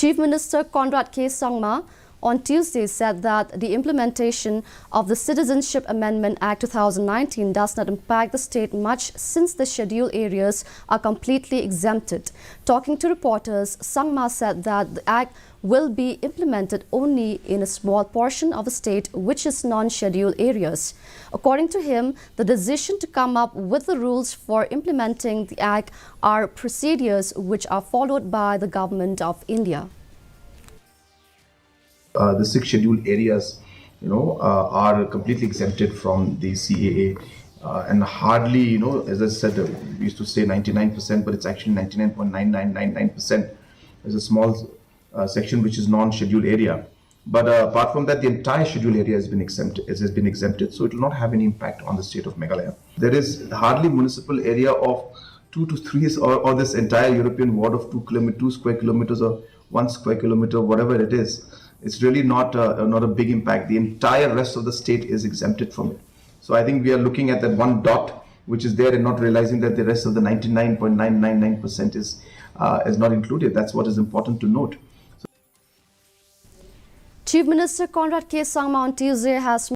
Chief Minister Conrad K. Sangma on Tuesday said that the implementation of the Citizenship Amendment Act 2019 does not impact the state much since the scheduled areas are completely exempted. Talking to reporters, Sangma said that the act will be implemented only in a small portion of the state, which is non-scheduled areas. According to him, the decision to come up with the rules for implementing the act are procedures which are followed by the government of India. The 6 scheduled areas, are completely exempted from the CAA, and hardly, as I said, we used to say 99%, but it's actually 99.9999%. There's a small section which is non-scheduled area, but apart from that, the entire scheduled area has been exempted, so it will not have any impact on the state of Meghalaya. There is hardly municipal area of 2 to 3 or this entire European ward of 2 square kilometers or 1 square kilometer, whatever it is. It's really not a big impact. The entire rest of the state is exempted from it. So I think we are looking at that one dot which is there and not realizing that the rest of the 99.999% is not included. That's what is important to note. Chief Minister Conrad K. Sangma on Tuesday has